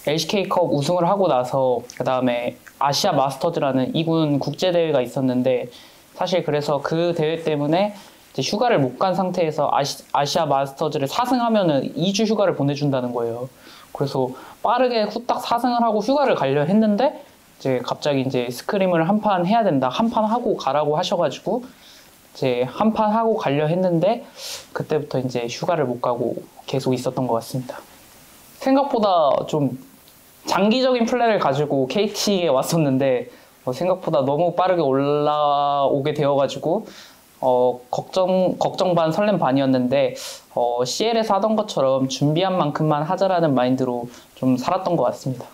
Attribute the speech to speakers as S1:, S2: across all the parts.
S1: LCK컵 우승을 하고 나서 그 다음에 아시아 마스터즈라는 2군 국제대회가 있었는데 사실 그래서 그 대회 때문에 이제 휴가를 못 간 상태에서 아시아 마스터즈를 4승하면은 2주 휴가를 보내준다는 거예요. 그래서 빠르게 후딱 4승을 하고 휴가를 가려 했는데 이제 갑자기 이제 스크림을 한 판 해야 된다. 한 판 하고 가라고 하셔가지고 이제 한 판 하고 가려 했는데 그때부터 이제 휴가를 못 가고 계속 있었던 것 같습니다. 생각보다 좀 장기적인 플랜을 가지고 KT에 왔었는데 생각보다 너무 빠르게 올라오게 되어가지고 걱정 반 설렘 반이었는데 CL에서 하던 것처럼 준비한 만큼만 하자라는 마인드로 좀 살았던 것 같습니다.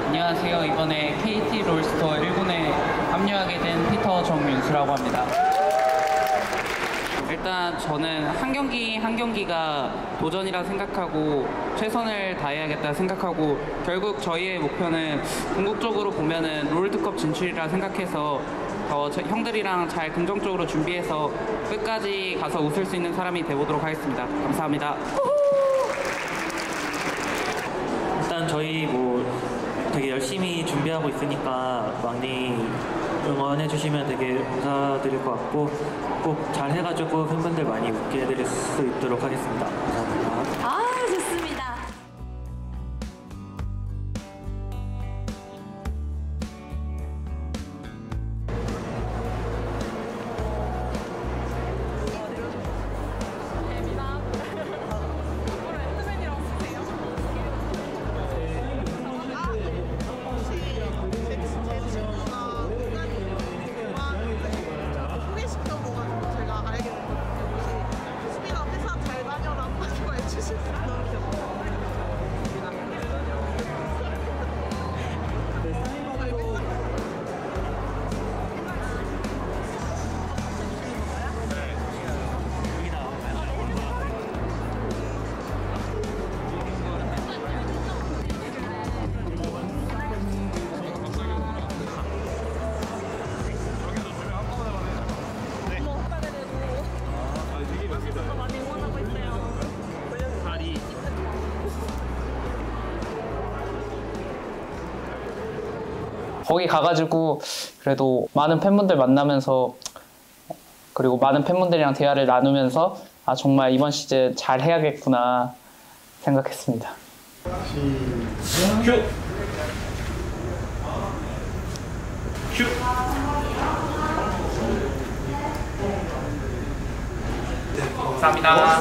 S1: 안녕하세요. 이번에 KT 롤스터 1군에 합류하게 된 피터 정윤수라고 합니다. 일단 저는 한 경기 한 경기가 도전이라 생각하고 최선을 다해야겠다 생각하고 결국 저희의 목표는 궁극적으로 보면은 롤드컵 진출이라 생각해서 형들이랑 잘 긍정적으로 준비해서 끝까지 가서 웃을 수 있는 사람이 되보도록 하겠습니다. 감사합니다.
S2: 일단 저희 되게 열심히 준비하고 있으니까 많이 응원해주시면 되게 감사드릴 것 같고 꼭 잘 해가지고 팬분들 많이 웃게 해드릴 수 있도록 하겠습니다. 감사합니다.
S3: 아, 좋습니다.
S1: 거기 가가지고 그래도 많은 팬분들 만나면서 그리고 많은 팬분들이랑 대화를 나누면서 아 정말 이번 시즌 잘 해야겠구나 생각했습니다.
S4: 큐! 큐!
S1: 감사합니다.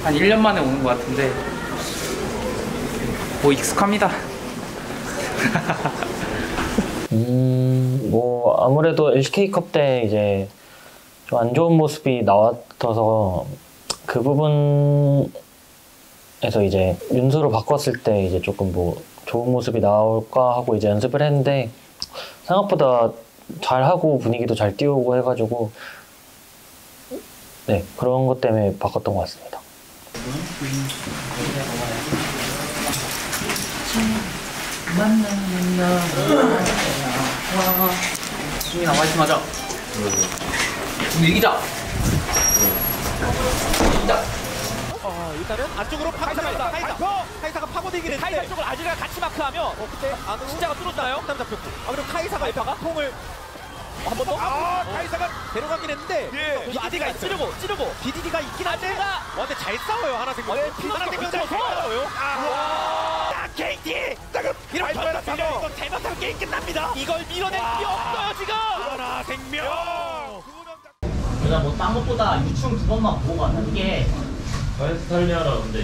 S1: 한 1년 만에 오는 것 같은데 익숙합니다.
S5: 아무래도 LCK컵 때 이제 좀 안 좋은 모습이 나왔어서 그 부분에서 이제 윤수로 바꿨을 때 이제 조금 좋은 모습이 나올까 하고 이제 연습을 했는데 생각보다 잘하고 분위기도 잘 띄우고 해가지고 네, 그런 것 때문에 바꿨던 것 같습니다.
S1: 수민아 화이팅 하자. 우리 이기자.
S6: 일단은 안쪽으로 파고들다. 카이사가 파고들기를 했는데 카이사 쪽을 아지가 같이 마크하면 그때 진짜가 뚫었나요? 일단 잡혔고. 그리고 카이사가 에파가 통을 한 번 더? 카이사가 데려가긴 했는데 BDD가 찌르고 BDD가 있긴 한데 근데 잘 싸워요 하나생명. 하나생명 잘 싸워요. KT! 이런 전투 이거 잘못하면 게임 끝납니다. 이걸 밀어낼 필요 없어요 지금. 하나생명.
S7: 내가 딴 것보다 유충 두 번만 보고 갔나 이게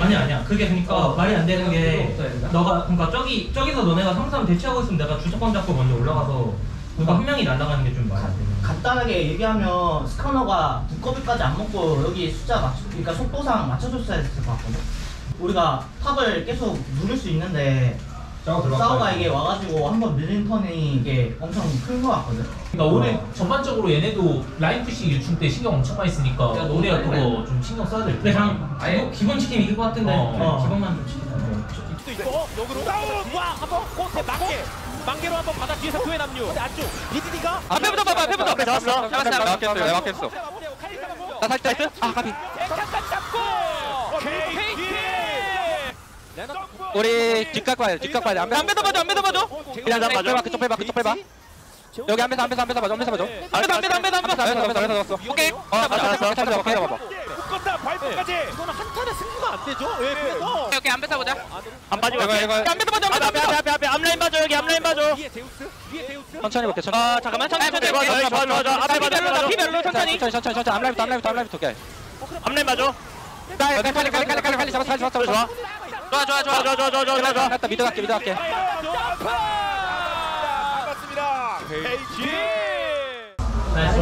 S8: 아니야. 그게 그러니까 말이 안 되는 게 너가 그러니까 저기서 너네가 3-3 대치하고 있으면 내가 주도권 잡고 먼저 올라가서 그러니까 한 명이 날아가는 게 좀 말이 안 되는.
S7: 간단하게 얘기하면 스카너가 두꺼비까지 안 먹고 여기 숫자 그러니까 속도상 맞춰줬어야 했을 것 같거든. 우리가 탑을 계속 누를 수 있는데 싸우가 이게 와가지고 한번 밀린 턴이 이게 엄청 큰 거 같거든.
S8: 그러니까 오늘 전반적으로 얘네도 라인 푸시 유충 때 신경 엄청 많이 쓰니까 우리가 그거 좀 신경 써야 될 듯. 그냥 아예 기본 지킴 이길 것 같은데 기본만 좀 지키자.
S6: 또 있고 역으로 와 한번 코트 만개로 한번 받아 뒤에서 교회 남류. 근데 안쪽 BDD가
S3: 앞에부터 봐봐. 앞에부터. 앞에 잡았어. 내 막혔어. 나 나이스. 아 가비.
S6: 잠깐 잡고 KT.
S3: 우리 뒷각 봐야 돼. 뒷각 봐야 돼. 안배도 봐줘. 그냥 잡아줘. 그쪽 빼봐. 여기 안배서 봐줘. 안배서 잡았어. 오케이. 잡았어.
S6: 묶었다 발목까지. 이거는 한 턴에 승부가 안 되죠? 왜 그래서?
S3: 오케이 안배서 보자. 안 봐줘. 이거 안배도 봐줘. 앞에 앞라인 봐줘. 여기 앞라인 봐줘.
S6: 위에 데우스.
S3: 천천히 볼게. 잠깐만. 천천히. 앞에 봐줘. 피별로 천천히. 앞라인부터 오케이. 앞라인 봐줘. 빨리 잡았어. 좋아. 맞다. 미드 갈게.
S6: 반갑습니다. KT.
S8: 나이스.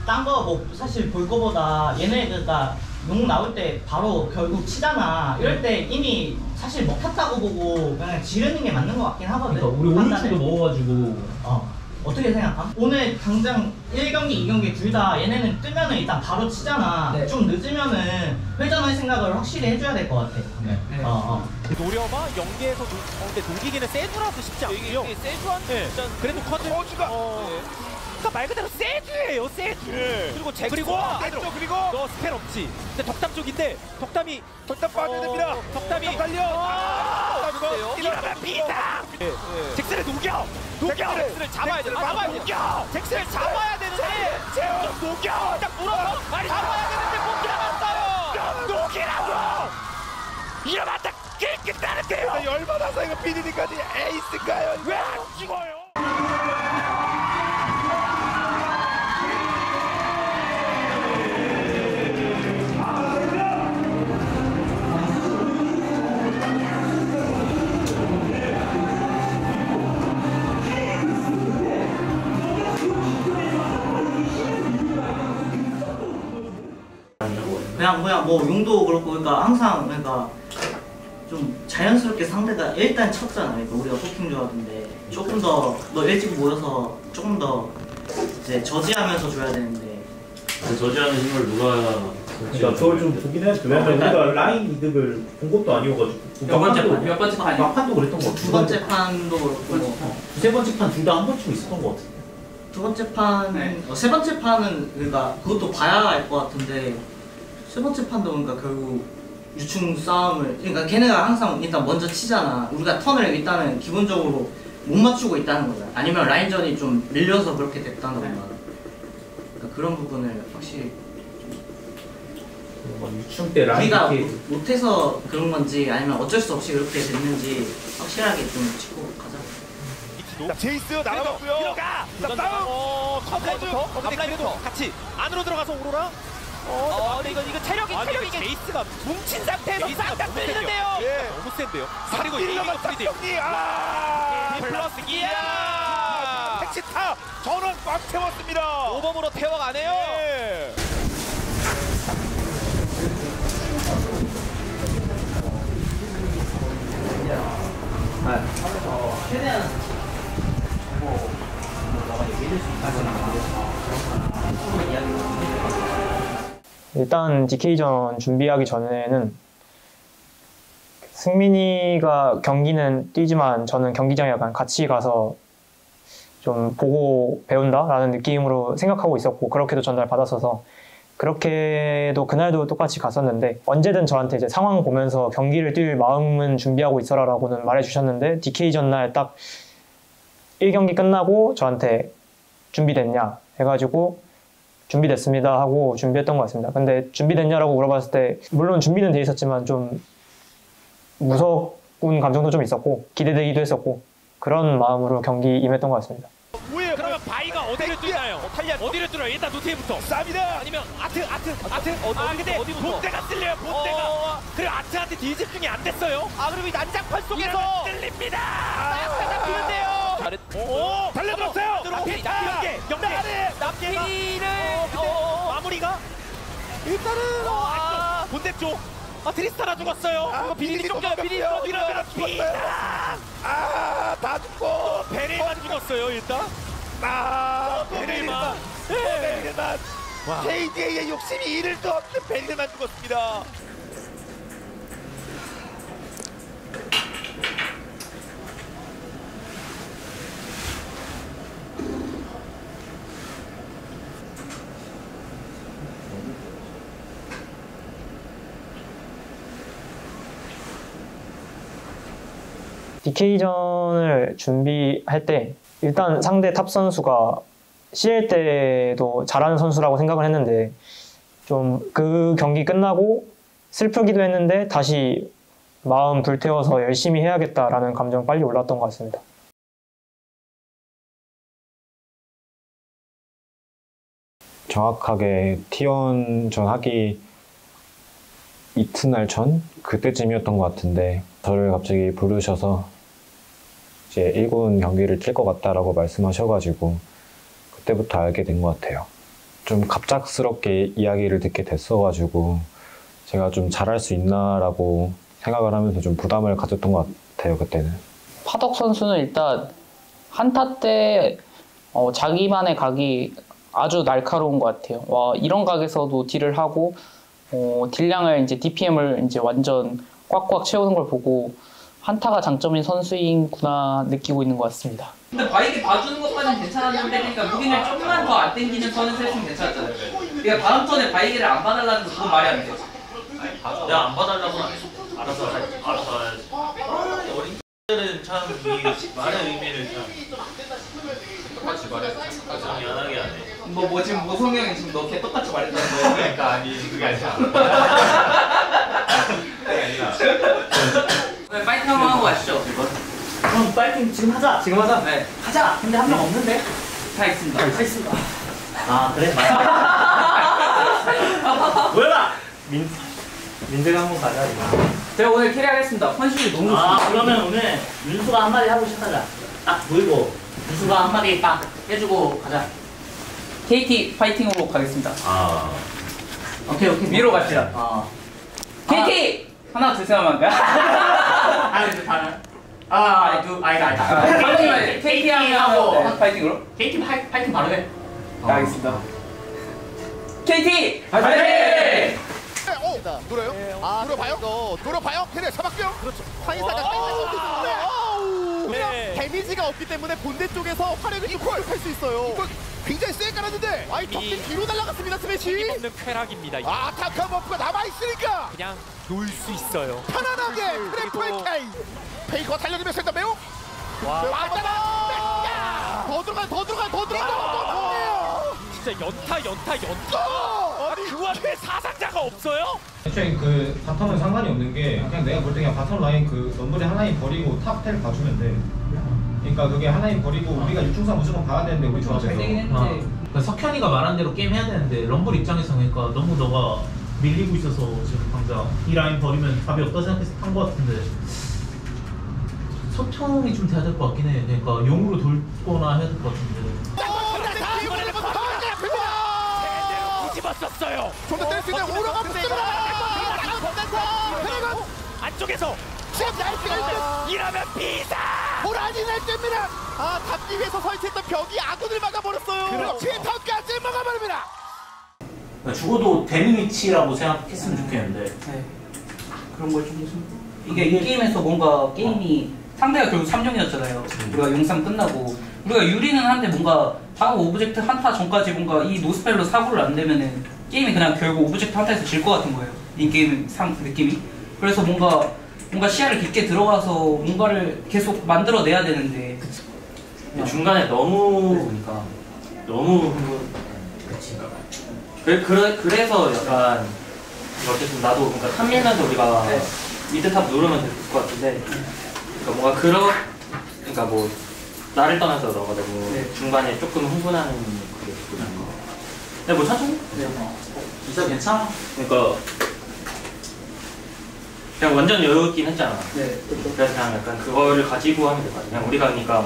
S7: 딴 거 뭐 사실 볼 거보다 얘네가 용 나올 때 바로 결국 치잖아. 이럴 때 이미 사실 먹혔다고 보고 그냥 지르는 게 맞는 거 같긴 하거든.
S8: 그러니까 우리
S7: 판단에.
S8: 오른쪽도 먹어가지고
S7: 어떻게 생각함? 오늘 당장 1경기, 2경기 둘 다 얘네는 뜨면은 일단 바로 치잖아.
S8: 네.
S7: 좀 늦으면은 회전할 생각을 확실히 해줘야 될 것 같아.
S6: 노려봐 연계에서 근데 녹이기는 세주라서 쉽지 않고요. 세주한테 그래도 커트. 그러니까 말 그대로 세주예요, 세주. 그리고 그리고 너 스펠 없지. 근데 덕담 쪽인데 덕담이 빠져야 됩니다. 덕담이 달려. 이러면 비다. 잭슨을 녹여. 잭슨을 잡아야 돼. 녹여. 잭슨을 잡아야 되는데 녹여. 딱 물어서 아니 잡아야 되는데 못 잡았어요. 녹이라고. 이러면 딱 깨끗하는데요. 열받아서 이거 BDD까지 에이스인가요? 왜 안 죽어요?
S7: 그냥 뭐 용도 그렇고 그러니까 항상 그러니까 좀 자연스럽게 상대가 일단 쳤잖아. 그러니까 우리가 포킹 좋아하던데 조금 더 너 일찍 모여서 조금 더 이제 저지하면서 줘야 되는데
S9: 그 저지하는 힘을 누가
S10: 그러니까 그걸 좀 보긴 했어. 왜냐면 우리가 라인 이득을 본 것도 아니어가지고
S8: 몇 번째 판
S10: 막판도 그랬던 것 같아.
S7: 두 번째 판도 그렇고
S10: 두세 번째 판 둘 다 한 번쯤 있었던 것 같은데.
S7: 두 번째 판, 세 번째 판은 그러니까 그것도 봐야 알 것 같은데 세 번째 판도 그러니까 결국 유충 싸움을 그러니까 걔네가 항상 일단 먼저 치잖아. 우리가 턴을 일단은 기본적으로 못 맞추고 있다는 거야. 아니면 라인전이 좀 밀려서 그렇게 됐다는 거야. 그러니까 그런 부분을 확실히
S10: 유충 때 라인
S7: 우리가
S10: 이렇게
S7: 못해서 그런 건지 아니면 어쩔 수 없이 그렇게 됐는지 확실하게 좀 짚고 가자.
S6: 자, 제이스 나가봤고요. 들어가. 싸움. 컴퓨터. 근데 그래도 같이 안으로 들어가서 오로라. 근데 이거 체력이 제이스가 뭉친 상태에서 싹다 끌리는데요. 너무 센데요. 그리고 일러가 싹정리. 플러스 기야. 택시 타. 전원 꽉 채웠습니다. 오범으로 태워가네요.
S7: 최대한
S1: 일단 DK전 준비하기 전에는 승민이가 경기는 뛰지만 저는 경기장에 약간 같이 가서 좀 보고 배운다라는 느낌으로 생각하고 있었고 그렇게도 전달받았어서 그렇게도 그날도 똑같이 갔었는데 언제든 저한테 이제 상황 보면서 경기를 뛸 마음은 준비하고 있어라라고는 말해주셨는데 DK전 날 딱 1경기 끝나고 저한테 준비됐냐 해가지고 준비됐습니다 하고 준비했던 것 같습니다. 근데 준비됐냐라고 물어봤을 때 물론 준비는 돼 있었지만 좀 무서운 감정도 좀 있었고 기대되기도 했었고 그런 마음으로 경기 임했던 것 같습니다.
S6: 뭐예요? 그러면 바이가 어디를 뚫나요? 어디를 뚫어요? 일단 노트부터 쌉니다. 아니면 아트. 근데 본대가 뚫려요. 본대가. 그리고 아트한테 뒤집중이 안 됐어요. 그리고 이 난장판 속에서 뚫립니다. 싹다 피는데요. 오, 달려들었어요. 남기를 마무리가 일단은 본대 쪽 트리스타나 죽었어요. 비닐이 쫓겨요. 비닐이 이러면 비다. 다 죽고 베릴만 죽었어요 일단. 베릴만. 베릴만. KDA의 욕심이 이를 수 없는 베릴만 죽었습니다.
S11: DK전을 준비할 때 일단 상대 탑 선수가 CL 때도 잘하는 선수라고 생각을 했는데 좀 그 경기 끝나고 슬프기도 했는데 다시 마음 불태워서 열심히 해야겠다라는 감정 빨리 올랐던 것 같습니다.
S12: 정확하게 T1전 하기 이튿날 전? 그때쯤이었던 것 같은데 저를 갑자기 부르셔서 이제 1군 경기를 뛸 것 같다라고 말씀하셔가지고 그때부터 알게 된 것 같아요. 좀 갑작스럽게 이야기를 듣게 됐어가지고 제가 좀 잘할 수 있나라고 생각을 하면서 좀 부담을 가졌던 것 같아요, 그때는.
S1: 파덕 선수는 일단 한타 때 자기만의 각이 아주 날카로운 것 같아요. 와, 이런 각에서도 딜을 하고 딜량을 이제 DPM을 이제 완전 꽉꽉 채우는 걸 보고 한타가 장점인 선수이구나 느끼고 있는 것 같습니다.
S13: 근데 바이게 봐주는 것까지는 괜찮았는데 그러니까 무기를 좀만 더 안 땡기는 선을 했으면 괜찮았잖아요. 그러니까 다음 턴에 바이게를 안 봐달라는 거 그건 말이 안 돼.
S9: 내가 안 봐달라고는 안 했어. 알아서 해야지. 어린 X들은 참 이 말의 의미를 참 똑같이 말해. 똑같이 미안하게 안 해.
S13: 뭐 지금 모성형이 지금 너 걔 똑같이 말했다는 거야?
S9: 그러니까 아니 그게 아니라. 그게 아니라.
S13: 네, 파이팅 한번 하고 가시죠.
S7: 그럼 파이팅 지금 하자.
S13: 지금 하자. 네.
S7: 하자. 근데 한 명 없는데?
S13: 다 있습니다.
S7: 다 있습니다. 아 그래? 뭐야? 민재가 한번 가자.
S13: 제가 오늘 캐리하겠습니다. 헌신이 너무 좋습니다.
S7: 그러면 오늘 윤수가 한마디 하고 시작하자. 딱 보이고 윤수가 한마디 딱 해주고 가자.
S13: KT 파이팅으로 가겠습니다.
S7: 오케이.
S13: 위로 갑시다. KT! 하나 둘 셋 하면 안 돼요?
S7: 아니 아니다.
S13: KT 하고 파이팅으로?
S7: KT 파이팅 바로 해.
S13: 알겠습니다. KT! 파이팅!
S6: 노려요? 노려봐요? 노려봐요? 걔네 잡았고요? 그렇죠. 카이사가 데미지가 없기 때문에 본대 쪽에서 화력을 좀 공격할 수 있어요. 굉장히 세게 깔았는데 적팀 뒤로 날아갔습니다. 스매시 없는 쾌락입니다. 타카 버프가 남아있으니까 그냥 놀 수 있어요. 편안하게 트래플 K 페이커 달려주면서 일단 매우 왔다가 더 들어가 진짜 연타 그 앞에 사상자가 없어요?
S8: 애초에 그 바텀은 상관이 없는 게 그냥 내가 볼 때 그냥 바텀 라인 그 럼블에 하나인 버리고 탑 텔 봐주면 돼. 그러니까 그게 하나인 버리고 우리가 유충사 무조건 봐야 되는데 우리 조합에서.
S14: 그러니까 석현이가 말한 대로 게임 해야 되는데 럼블 입장에서 그러니까 너무 너가 밀리고 있어서 지금 당장 이 라인 버리면 답이 없다 생각해서 한 것 같은데 소통이 좀 돼야 될 것 같긴 해. 그러니까 용으로 돌거나 해야 될 것 같은데.
S6: 뒤집었었어요. 좀더 뗄 수 있는 오로가 붙습니다. 안쪽에서 지금 날씨가 이러면 비사 호란이 날 때입니다. 닿기 위해서 설치했던 벽이 아군을 막아버렸어요. 그리고 피터까지 막아버립니다.
S14: 죽어도 되는 위치라고 생각했으면 좋겠는데.
S13: 네. 그런 걸 좀 이게 이 게임에서 뭔가 게임이 상대가 결국 3점이었잖아요. 우리가 용상 끝나고 우리가 유리는 한데 뭔가 다음 오브젝트 한타 전까지 뭔가 이 노스펠로 사고를 안 내면은 게임이 그냥 결국 오브젝트 한타에서 질 것 같은 거예요. 이 게임 느낌이. 그래서 뭔가 시야를 깊게 들어가서 뭔가를 계속 만들어내야 되는데
S2: 중간에 너무 그래서 약간 어쨌든 나도 그러니까 탑밀면서 우리가 미드탑 누르면 될 것 같은데 그러니까 뭔가 그러니까 뭐 나를 떠나서 너가 너무 중간에 조금 흥분하는 그게 있구나. 근데 뭐 천천히?
S7: 진짜 괜찮아.
S2: 그러니까 그냥 완전 여유 있긴 했잖아. 그래서 그냥 약간 그거를 가지고 하면 될 것 같아. 그냥 우리가 그러니까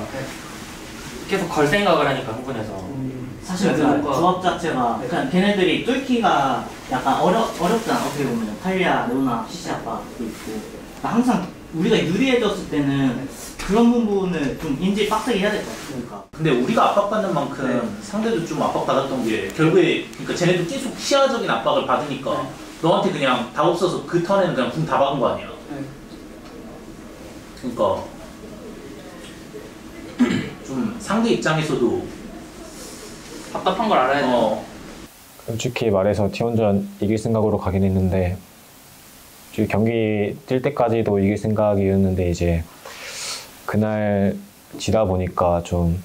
S2: 계속 걸 생각을 하니까 흥분해서
S7: 사실 그 조합 자체가 약간 걔네들이 뚫기가 약간 어렵잖아. 어떻게 보면 탈리아, 레오나, CC 압박도 있고 그러니까 항상 우리가 유리해졌을 때는 그런 부분을 좀 인지 빡세게 해야 될 것 같으니까.
S9: 근데 우리가 압박받는 만큼 상대도 좀 압박받았던 게 결국에 그러니까 쟤네도 계속 시야적인 압박을 받으니까 너한테 그냥 답 없어서 그 턴에는 그냥 궁 다 박은 거 아니야. 그러니까 좀 상대 입장에서도
S13: 답답한 걸 알아야 돼.
S12: 솔직히 말해서 T1전 이길 생각으로 가긴 했는데 경기 뛸 때까지도 이길 생각이었는데 이제 그날 지다 보니까 좀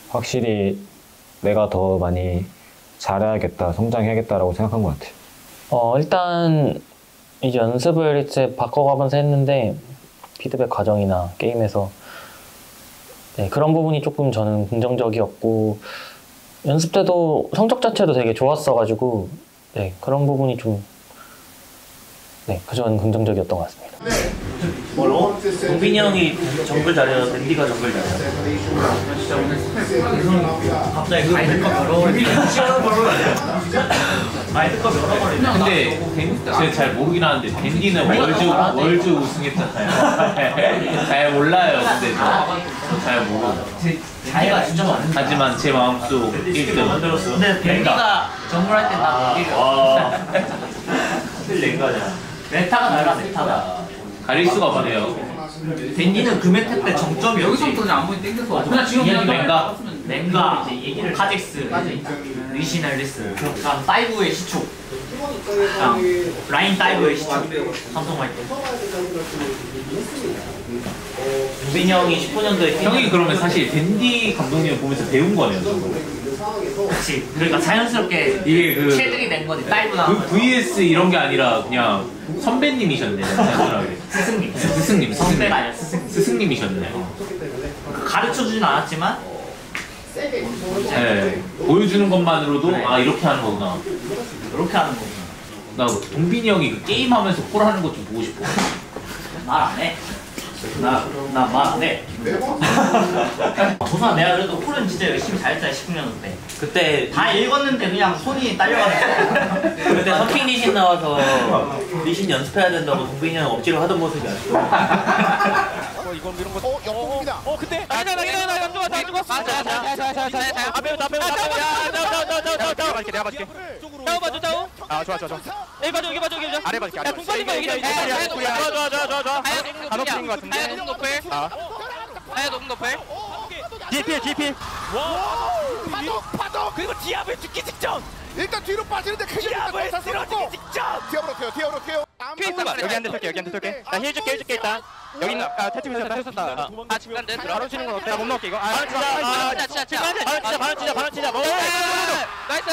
S12: 확실히 내가 더 많이 잘해야겠다, 성장해야겠다라고 생각한 것 같아요.
S5: 일단 이제 연습을 이제 바꿔가면서 했는데 피드백 과정이나 게임에서 네, 그런 부분이 조금 저는 긍정적이었고 연습 때도 성적 자체도 되게 좋았어가지고 네, 그런 부분이 좀 네, 그전 긍정적이었던 것 같습니다.
S9: 뭐로? 동빈이 형이 정글 잘해요? 댄디가 정글 잘해요? 진짜 오늘 갑자기 마이드컵 여러 번 마이드컵 여러 번 근데 제가 잘 모르긴 하는데 댄디는 월즈 우승했잖아요. 잘 몰라요. 근데 잘 모르고
S13: 자기가 진짜 많은데.
S9: 하지만 제 마음속 1등
S13: 근데 댄디가 정글 할 때 나
S9: 랭가잖아.
S13: 메타가 달라. 메타가
S9: 가릴 수가 없네요.
S13: 댄디는 그 메타 때 정점이 여기서부터 그냥 아무리 땡겨서 그냥 지금 랭가, 카직스, 리신 앨리스, 그다음 다이브의 시초, 라인 다이브의 시초, 삼성화이트.
S9: 동빈이 형이 15년도에 형이 그러면 사실 댄디 감독님 보면서 배운 거네요.
S13: 그렇지. 그러니까 자연스럽게 이게 그 체들이 된 거지. 다이브 나온
S9: 그 VS 이런 게 아니라 그냥 선배님이셨네. 스승님.
S13: 선배가 아니라
S9: 스승님이셨네.
S13: 가르쳐주진 않았지만
S9: 네, 보여주는 것만으로도 아 이렇게 하는 거구나.
S13: 이렇게 하는 거구나.
S9: 나 동빈이 형이 그 게임하면서 콜하는 것 좀 보고 싶어.
S13: 말 안 해. 나 말 안 해. 조선 내가 그래도 콜은 진짜 열심히 잘했잖아 19년 때. 그때 다 읽었는데 그냥 손이 딸려가지고.
S15: 그때 선픽 리신 나와서 리신 연습해야 된다고 동빈이 형 억지로 하던 모습이 아직도.
S6: 이건 이런 거. 영웅이다. 근데 안 죽었어. 앞에. 내가 봐줄게. 짜오 봐줘 짜오. 아 좋아. 여기 봐줘. 아래 봐줄게. 야 공빠진 거 여기. 좋아. 가높은 거 같은데. 하야 높은 높을. 뒤에. 와. 파도. 그리고 디아블 죽기 직전. 일단 뒤로 빠지는데 디아블 쓰러지기 직전. 디아블로 튀어. 여기 한 대 쏠게. 나 힐 줄게 일단. 여기 있나? 태팀 있었다. 중간데 바로 치는 건 어때? 나 못 넣을게 이거. 진짜. 나이스.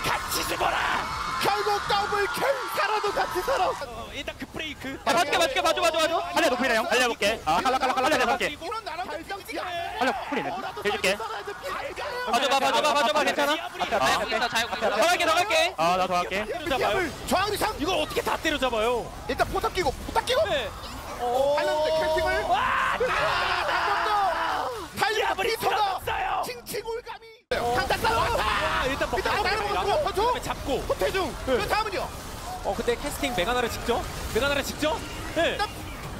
S6: 같이 죽어라. 결국 더블킬. 살아도 같이 살아. 일단 그 브레이크. 맞게 봐줘. 할래 높이네 형. 달려볼게. 할래 내볼게. 할래 풀이네. 해줄게. 봐줘봐 괜찮아? 더 갈게. 나 더 할게. 저항리상 이걸 어떻게 다 때려잡아요? 일단 포탑 끼고. 네. 하는데 캐스팅을 달리아블이 돌아왔어요. 칭칭울감이 강타 싸워. 일단 뭐 잡고 호태중. 그 다음은요. 근데 캐스팅 메가나를 직접. 네.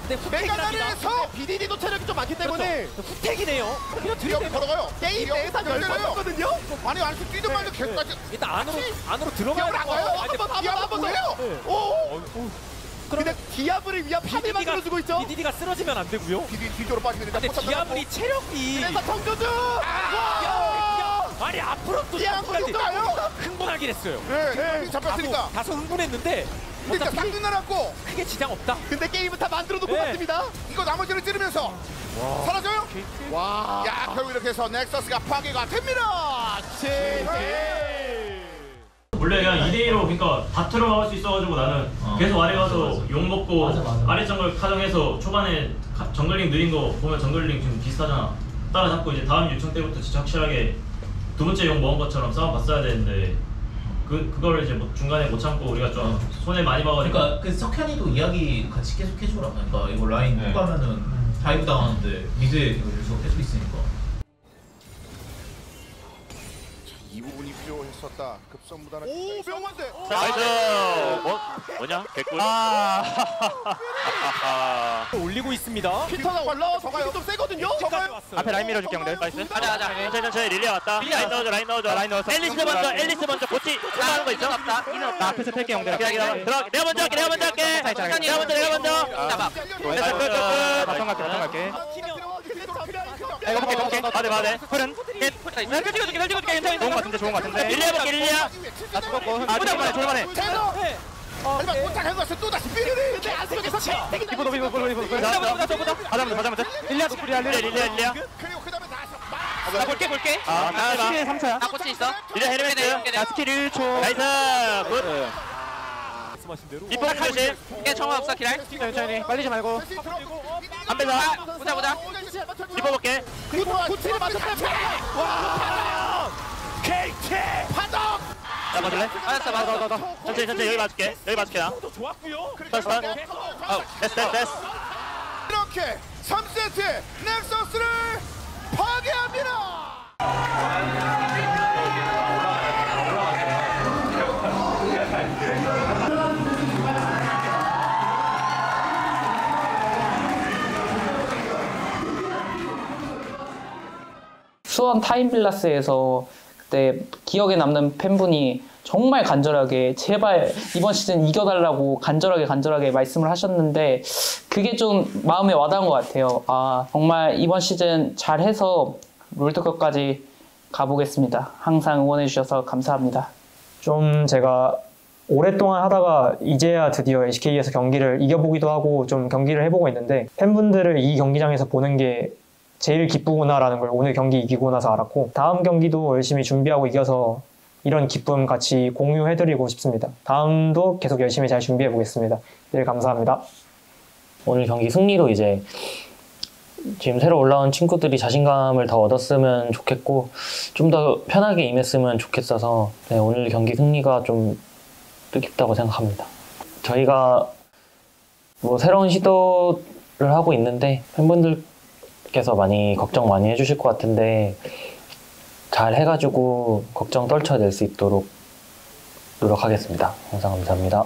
S6: 근데 메가나에서 BDD도 체력이 좀 많기 때문에 후택이네요. 그냥 들이대면 걸어가요. 게임 내에서 열렸거든요. 아니 안수 뛰든 말든 계속까지. 일단 안으로 들어가야 돼요. 한번 해요. 근데 디아블을 위한 판을 만들어주고 있죠. BDD가 쓰러지면 안 되고요. 뒤쪽으로 빠지면 근데 디아블이 체력이. 그래서 정조주. 아니 앞으로 또 흥분하긴 했어요. 네. 잡혔으니까. 다소 흥분했는데. 근데 쌍둥이 날았고 크게 지장 없다. 근데 게임은 다 만들어놓고 갔습니다. 이거 나머지를 찌르면서 사라져요. 와. 야 결국 이렇게 해서 넥서스가 파괴가 됩니다.
S16: 원래 그냥 2대2로 그러니까 바트로 나올 수 있어가지고 나는 계속 아래 가서 욕 먹고 아래 정글 카정해서 초반에 정글링 느린 거 보면 정글링 지금 비슷하잖아. 따라잡고 이제 다음 유충 때부터 진짜 확실하게 두 번째 욕 먹은 것처럼 싸움 봤어야 되는데 그걸 이제 뭐 중간에 못 참고 우리가 좀 손해 많이 봐가지고.
S14: 그러니까 그 석현이도 이야기 같이 계속 해주라. 그러니까 이거 라인 못 가면은 다이브 당하는데 미드에 계속 있으니까.
S17: 이 부분이 필요했었다. 급선무단은 오 명만대.
S3: 나이스. 뭐냐? 개꿀.
S6: 올리고 있습니다.
S17: 피터가 올라와서 가요. 좀 세거든요.
S3: 앞에 라인 밀어줄게 형들. 나이스. 가자. 천천히 릴리아 왔다. 라인 넣어줘. 라인 넣어서. 앨리스 먼저 고치. 하는 거 있어? 나 앞에서 팰게 형들. 기다려. 내가 먼저 할게. 내가 먼저. 잡아. 바텀 갈게. 이거 볼게. 받아. 풀은. 찍어줄게. 좋은 거 같은데. 릴리아. 나 죽었고. 졸만해.
S17: 하지만 도착한 것은 또다시 삐리리. 근데 안 속에서
S3: 비보도. 받아보자. 릴리아.
S17: 그리고 그 다음에 다시
S3: 나 볼게. 나 스킬 3초야. 나 코치 있어. 릴리아 헤르메스. 나 스킬 1초. 나이스. 굿.
S6: 말씀하신 대로.
S3: 리포 조심. 정화 없어 기다려. 천천히. 빨리지 말고. 안 빼자. 보자. 리포 볼게.
S17: 그리고 고치를 맞췄다. 와. KT 파덕.
S3: 자 맞을래? 알았어. 천천히 여기 맞을게 나.
S6: 좋았고요.
S3: 됐어. 됐어.
S17: 이렇게 3세트 넥서스를 파괴합니다.
S1: 수원 타임빌라스에서 그때 기억에 남는 팬분이 정말 간절하게 제발 이번 시즌 이겨달라고 간절하게 말씀을 하셨는데 그게 좀 마음에 와닿은 것 같아요. 아 정말 이번 시즌 잘해서 롤드컵까지 가보겠습니다. 항상 응원해 주셔서 감사합니다.
S11: 좀 제가 오랫동안 하다가 이제야 드디어 SK에서 경기를 이겨보기도 하고 좀 경기를 해보고 있는데 팬분들을 이 경기장에서 보는 게 제일 기쁘구나라는 걸 오늘 경기 이기고 나서 알았고 다음 경기도 열심히 준비하고 이겨서 이런 기쁨 같이 공유해드리고 싶습니다. 다음도 계속 열심히 잘 준비해보겠습니다. 늘 감사합니다.
S5: 오늘 경기 승리로 이제 지금 새로 올라온 친구들이 자신감을 더 얻었으면 좋겠고 좀 더 편하게 임했으면 좋겠어서 네, 오늘 경기 승리가 좀 뜻깊다고 생각합니다. 저희가 뭐 새로운 시도를 하고 있는데 팬분들께서 걱정 많이 해주실 것 같은데 잘 해가지고 걱정 떨쳐낼 수 있도록 노력하겠습니다. 항상 감사합니다.